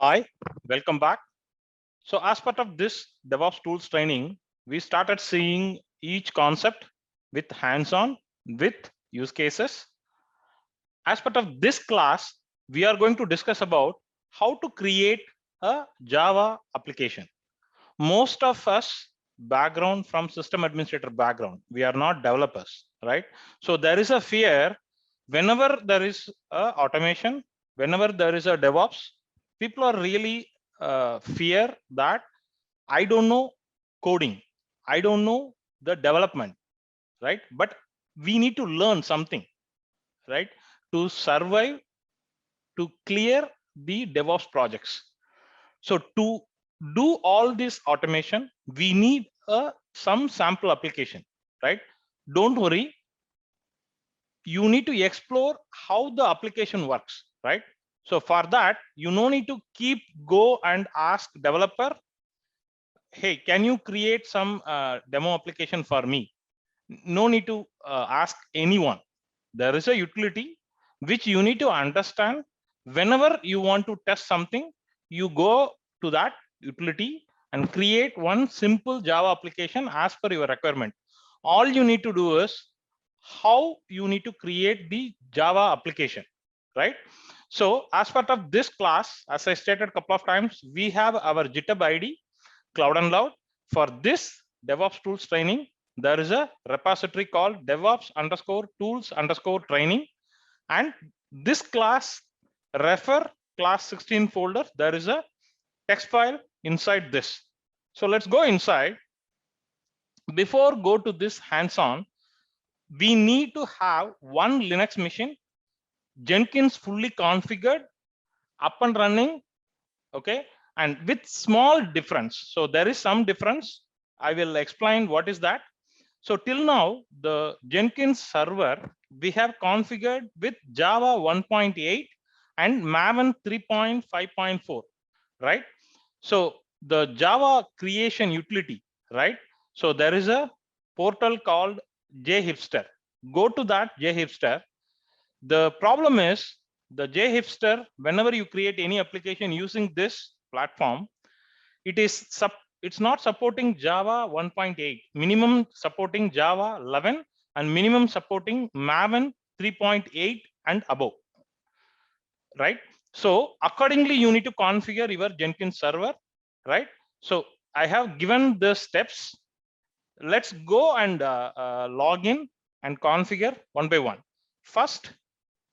Hi, welcome back. So as part of this DevOps tools training, we started seeing each concept with hands-on, with use cases. As part of this class, we are going to discuss about how to create a Java application. Most of us background from system administrator background, we are not developers, right? So there is a fear whenever there is a automation, whenever there is a DevOps, people are really fear that I don't know coding, I don't know the development, right? But we need to learn something, right, to survive, to clear the DevOps projects. So to do all this automation, we need some sample application, right? Don't worry, you need to explore how the application works, right? So for that, you no need to keep go and ask developer, hey, can you create some demo application for me? No need to ask anyone. There is a utility which you need to understand. Whenever you want to test something, you go to that utility and create one simple Java application as per your requirement. All you need to do is how you need to create the Java application, right? So as part of this class, as I stated a couple of times, we have our GitHub ID, Cloud and Loud. For this DevOps tools training, there is a repository called DevOps _tools _training. And this class refer class 16 folder, there is a text file inside this. So let's go inside. Before go to this hands-on, we need to have one Linux machine, Jenkins fully configured, up and running, okay, and with small difference. So there is some difference. I will explain what is that. So till now, the Jenkins server, we have configured with Java 1.8 and Maven 3.5.4, right? So the Java creation utility, right? So there is a portal called JHipster. Go to that JHipster. The problem is the JHipster, whenever you create any application using this platform, it's not supporting Java 1.8, minimum supporting Java 11 and minimum supporting Maven 3.8 and above, right? So accordingly, you need to configure your Jenkins server, right? So I have given the steps. Let's go and log in and configure one by one. First,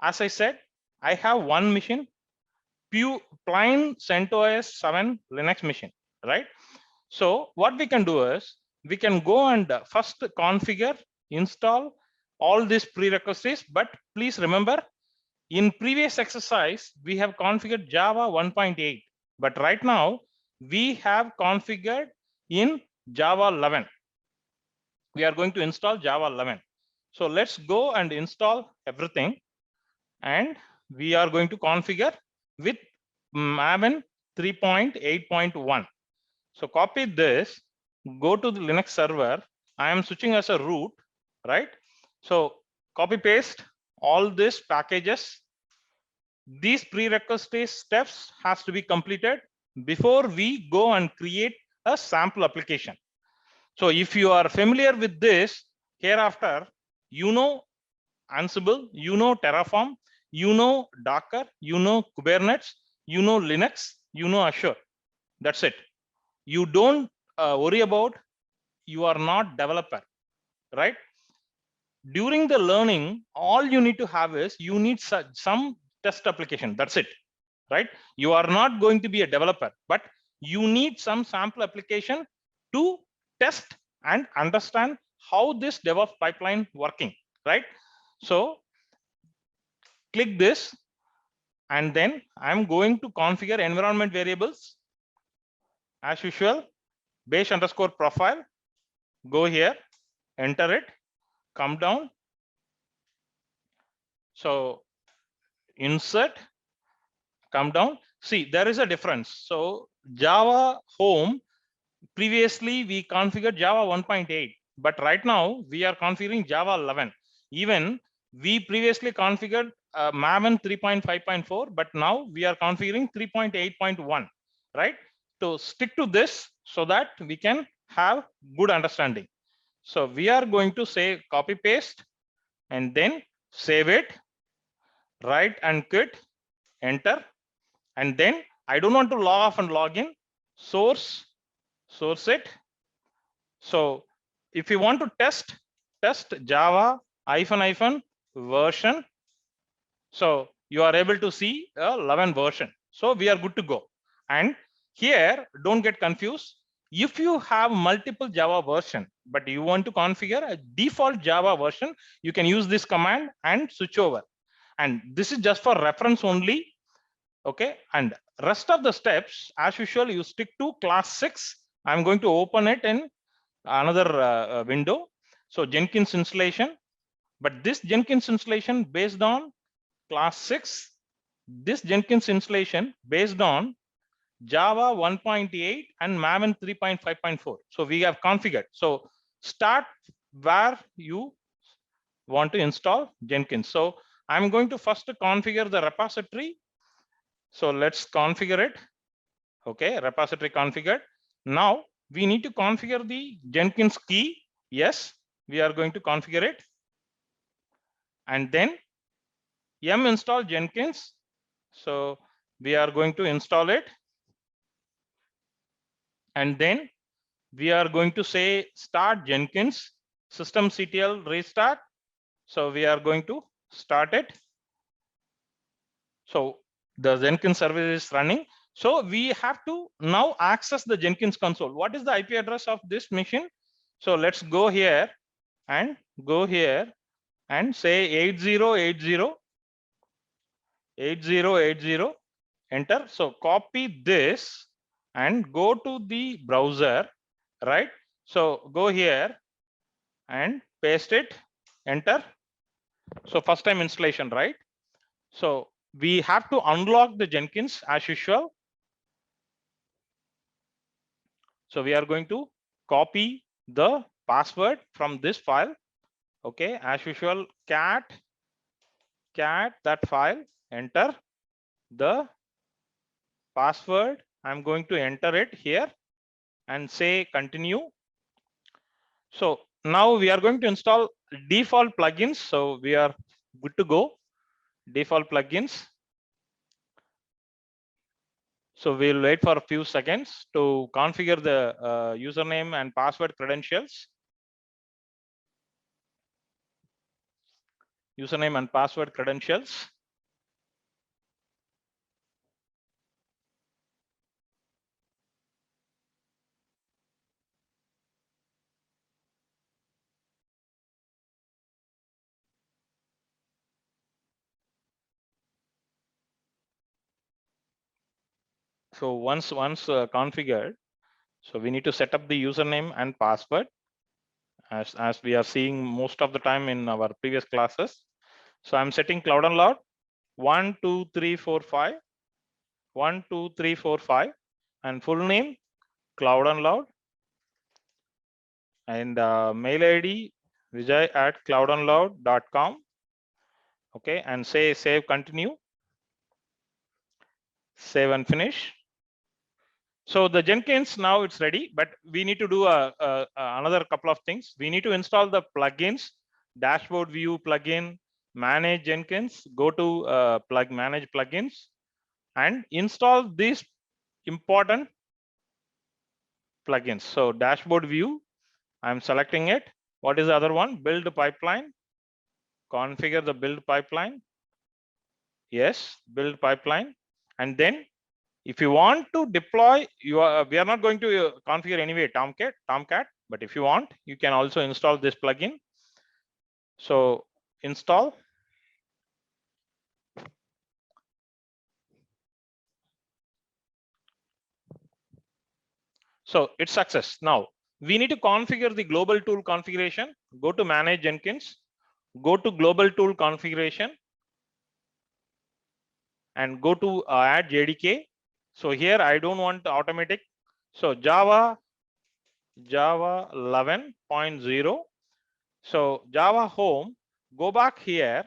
as I said, I have one machine, plain CentOS 7 Linux machine, right? So what we can do is we can go and first configure, install all these prerequisites. But please remember, in previous exercise, we have configured Java 1.8, but right now we have configured in Java 11. We are going to install Java 11. So let's go and install everything. And we are going to configure with Maven 3.8.1. So copy this, go to the Linux server. I am switching as a root, right? So copy paste all these packages. These prerequisite steps has to be completed before we go and create a sample application. So if you are familiar with this, hereafter, you know Ansible, you know Terraform, you know Docker, you know Kubernetes, you know Linux, you know Azure. That's it. You don't worry about, you are not developer, right? During the learning, all you need to have is you need some test application. That's it, right? You are not going to be a developer, but you need some sample application to test and understand how this DevOps pipeline working, right? So click this, and then I'm going to configure environment variables as usual. Base underscore profile, go here, enter it, come down. So insert, come down. See, there is a difference. So Java home, previously we configured Java 1.8, but right now we are configuring Java 11. Even We previously configured Maven 3.5.4, but now we are configuring 3.8.1, right? To stick to this so that we can have good understanding. So we are going to say copy paste and then save it, right and quit, enter. And then I don't want to log off and log in, source it. So if you want to test Java hyphen version. So you are able to see a 11 version. So we are good to go. And here, don't get confused. If you have multiple Java version, but you want to configure a default Java version, you can use this command and switch over. And this is just for reference only. Okay. And rest of the steps, as usual, you stick to class 6. I'm going to open it in another window. So Jenkins installation. But this Jenkins installation based on class 6, this Jenkins installation based on Java 1.8 and Maven 3.5.4. So we have configured. So start where you want to install Jenkins. So I'm going to first configure the repository. So let's configure it. Okay, repository configured. Now we need to configure the Jenkins key. Yes, we are going to configure it. And then yum install Jenkins. So we are going to install it. And then we are going to say start Jenkins systemctl restart. So we are going to start it. So the Jenkins service is running. So we have to now access the Jenkins console. What is the IP address of this machine? So let's go here and say 8080 enter. So copy this and go to the browser, right? So go here and paste it, enter. So first time installation, right? So we have to unlock the Jenkins as usual. So we are going to copy the password from this file. Okay, as usual, cat that file, enter the password. I'm going to enter it here and say continue. So now we are going to install default plugins. So we are good to go. Default plugins. So we'll wait for a few seconds to configure the username and password credentials. Username and password credentials. So once configured, so we need to set up the username and password as we are seeing most of the time in our previous classes. So I'm setting Cloud and Loud 1 2 3 4 5 1 2 3 4 5 and full name Cloud and Loud and mail ID vijay@cloudandloud.com. Okay, and say save, continue, save and finish. So the Jenkins now it's ready, but we need to do another couple of things. We need to install the plugins, dashboard view plugin, manage Jenkins, go to manage plugins and install these important plugins. So dashboard view, I'm selecting it. What is the other one? Build pipeline, configure the build pipeline. Yes, build pipeline. And then if you want to deploy, we are not going to configure anyway Tomcat, but if you want, you can also install this plugin. So install. So it's success. Now we need to configure the global tool configuration. Go to manage Jenkins, go to global tool configuration and go to add JDK. So here I don't want automatic. So Java 11.0. So Java home, go back here,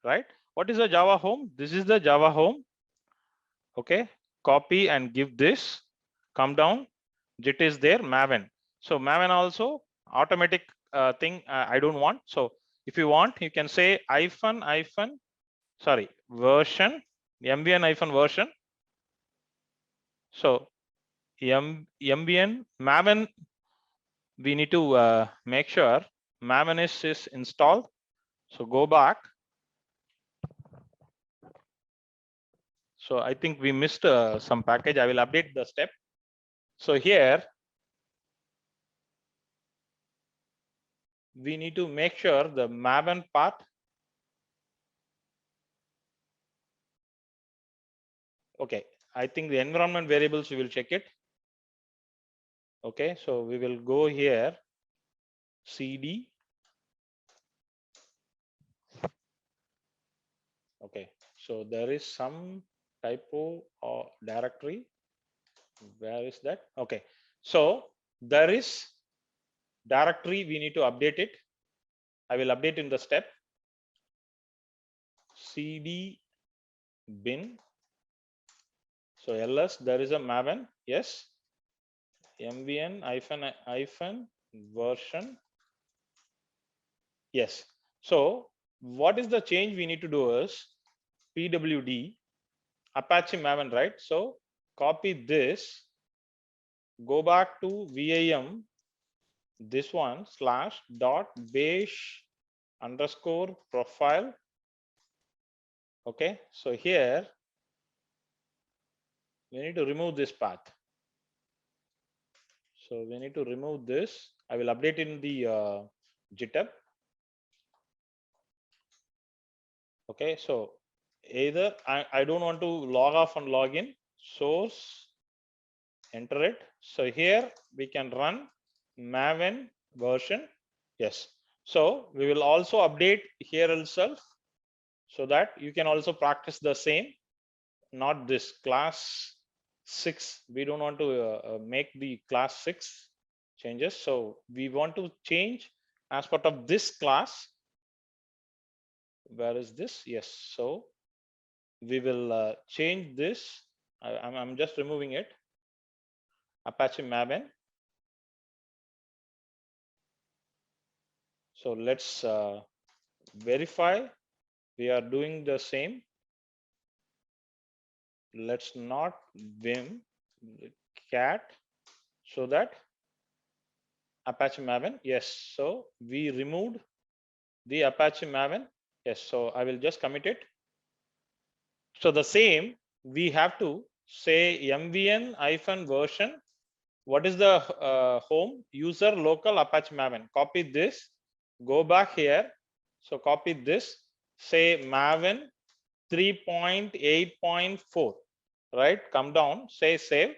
right? What is the Java home? This is the Java home. Okay, copy and give this, come down, JIT is there, Maven. So Maven also automatic thing I don't want. So if you want, you can say version, MVN version. So MVN Maven, we need to make sure Maven is installed. So go back. So I think we missed some package. I will update the step. So here we need to make sure the Maven part. Okay, I think the environment variables, we will check it. Okay, so we will go here, CD. Okay, so there is some typo or directory. Where is that? Okay, so there is directory, we need to update it. I will update in the step. CD bin. So ls, there is a Maven, yes. MVN hyphen version, yes. So what is the change we need to do is pwd Apache Maven, right? So copy this, go back to VIM, this one /.bash _ profile. Okay, so here we need to remove this path. So we need to remove this. I will update in the GitHub. Okay, so either I don't want to log off and log in, source, enter it. So here we can run Maven version, yes. So we will also update here itself, so that you can also practice the same. Not this class 6, we don't want to make the class 6 changes. So we want to change as part of this class. Where is this? Yes, so we will change this. I'm just removing it. Apache Maven. So let's verify we are doing the same. Let's not vim cat, so that Apache Maven, yes. So we removed the Apache Maven, yes. So I will just commit it. So the same, we have to say MVN version. What is the home? User local Apache Maven. Copy this, go back here. So copy this, say Maven 3.8.4, right? Come down, say save.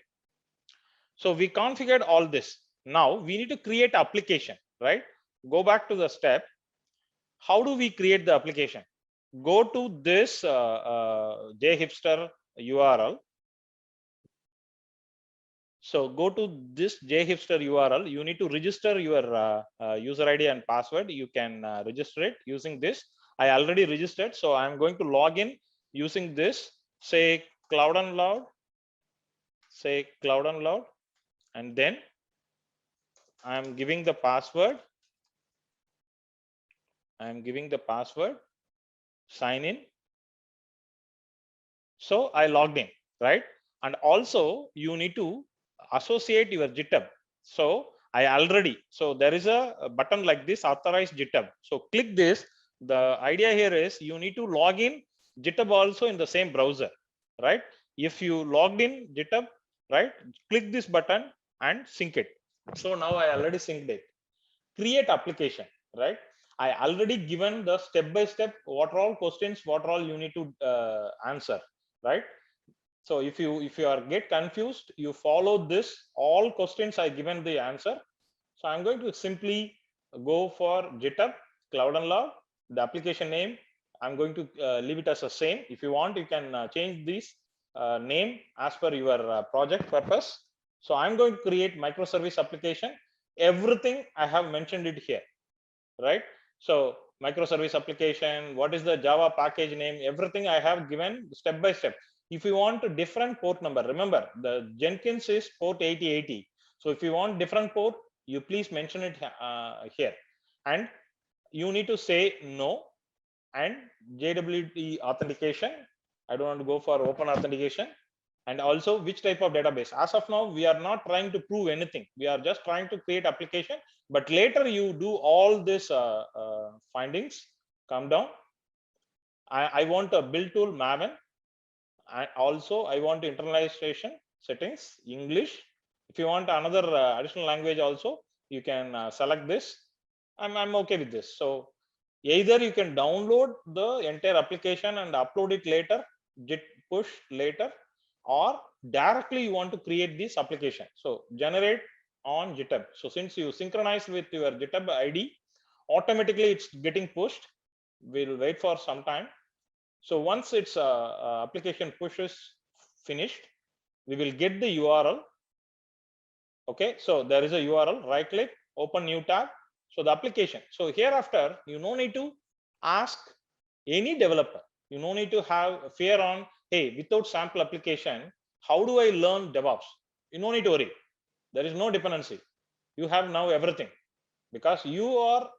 So we configured all this. Now we need to create application, right? Go back to the step. How do we create the application? Go to this jhipster URL. So go to this jhipster URL. You need to register your user ID and password. You can register it using this. I already registered, so I'm going to log in using this. Say Cloud and Loud. Say Cloud and Loud, and then I'm giving the password. I'm giving the password. Sign in. So I logged in, right? And also you need to associate your GitHub. So I already, so there is a button like this, authorize GitHub. So click this. The idea here is you need to log in GitHub also in the same browser, right? If you logged in GitHub, right, click this button and sync it. So now I already synced it. Create application, right? I already given the step-by-step what are all questions, what are all you need to answer, right? So if you are get confused, you follow this all questions I given the answer. So I'm going to simply go for GitHub Cloud and Loud. The application name I'm going to leave it as the same. If you want, you can change this name as per your project purpose. So I'm going to create microservice application. Everything I have mentioned it here, right? So microservice application, what is the Java package name, everything I have given step by step. If you want a different port number, remember the Jenkins is port 8080. So if you want different port, you please mention it here, and you need to say no. And JWT authentication, I don't want to go for open authentication. And also which type of database. As of now, we are not trying to prove anything, we are just trying to create application, but later you do all this findings. Come down. I want a build tool Maven, and also I want internalization settings English. If you want another additional language also, you can select this. I'm okay with this. So either you can download the entire application and upload it later, git push later, or directly you want to create this application. So generate on GitHub. So since you synchronize with your GitHub ID, automatically it's getting pushed. We'll wait for some time. So once its application push is finished, we will get the URL. Okay, so there is a URL, right click, open new tab. So the application. So hereafter, you no need to ask any developer. You no need to have fear on, hey, without sample application, how do I learn DevOps? You no need to worry. There is no dependency. You have now everything because you are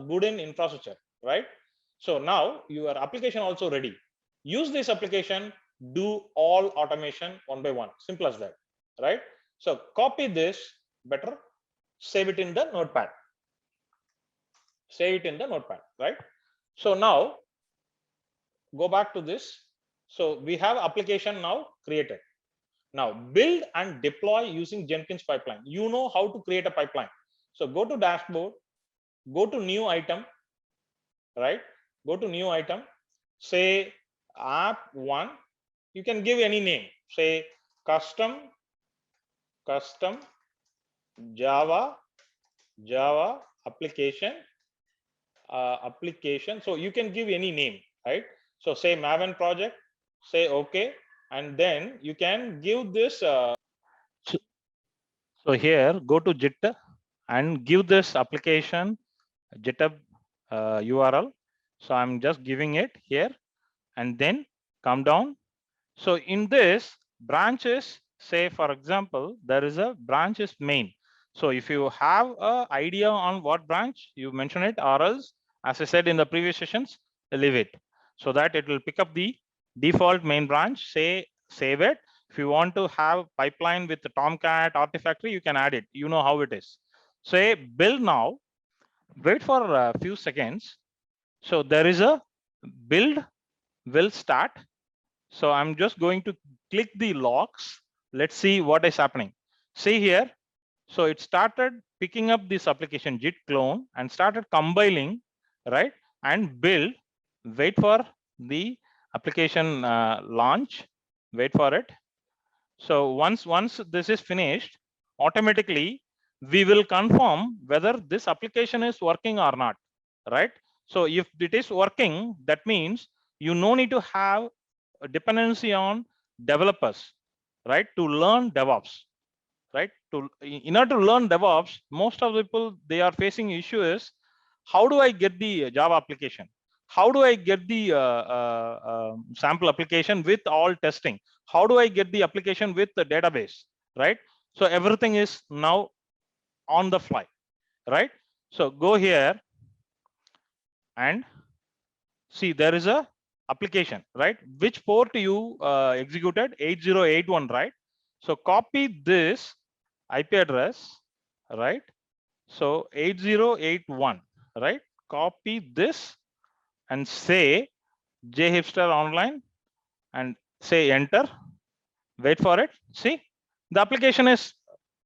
good in infrastructure, right? So now your application also ready. Use this application, do all automation one by one. Simple as that, right? So copy this better, save it in the notepad. Save it in the notepad, right? So now go back to this. So we have application now created. Now build and deploy using Jenkins pipeline. You know how to create a pipeline. So go to dashboard, go to new item, right? Go to new item, say app one. You can give any name, say custom Java application. So you can give any name, right? So say Maven project, say okay, and then you can give this. So here go to Git and give this application GitHub URL. So I'm just giving it here, and then come down. So in this branches, say for example, there is a branch is main. So if you have an idea on what branch, you mention it, or else, as I said in the previous sessions, leave it, so that it will pick up the default main branch. Say save it. If you want to have pipeline with the Tomcat Artifactory, you can add it. You know how it is. Say build now. Wait for a few seconds. So there is a build will start. So I'm just going to click the logs. Let's see what is happening. See here. So it started picking up this application git clone and started compiling, right? And build. Wait for the application launch. Wait for it. So once this is finished, automatically we will confirm whether this application is working or not, right? So if it is working, that means you no need to have a dependency on developers, right, to learn DevOps, right? In order to learn DevOps, most of the people, they are facing issue is, how do I get the Java application? How do I get the sample application with all testing? How do I get the application with the database, right? So everything is now on the fly, right? So go here and see there is a application, right? Which port you executed? 8081, right? So copy this IP address, right? So 8081, right? Copy this and say jhipster online and say enter. Wait for it. See, the application is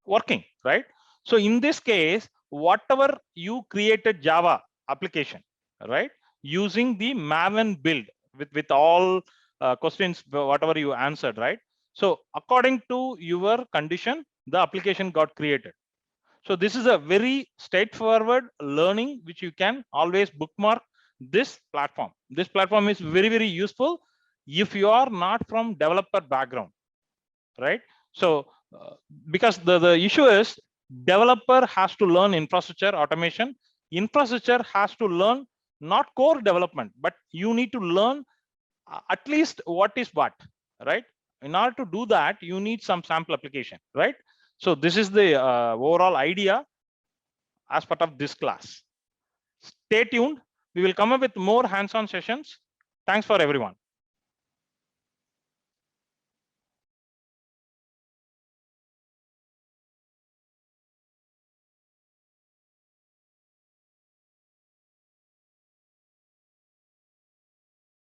working, right? So in this case, whatever you created Java application, right, using the Maven build with all questions, whatever you answered, right? So according to your condition, the application got created. So this is a very straightforward learning which you can always bookmark this platform. This platform is very, very useful if you are not from developer background, right? So because the issue is developer has to learn infrastructure automation, infrastructure has to learn not core development, but you need to learn at least what is what, right? In order to do that, you need some sample application, right? So this is the overall idea as part of this class. Stay tuned. We will come up with more hands-on sessions. Thanks for everyone.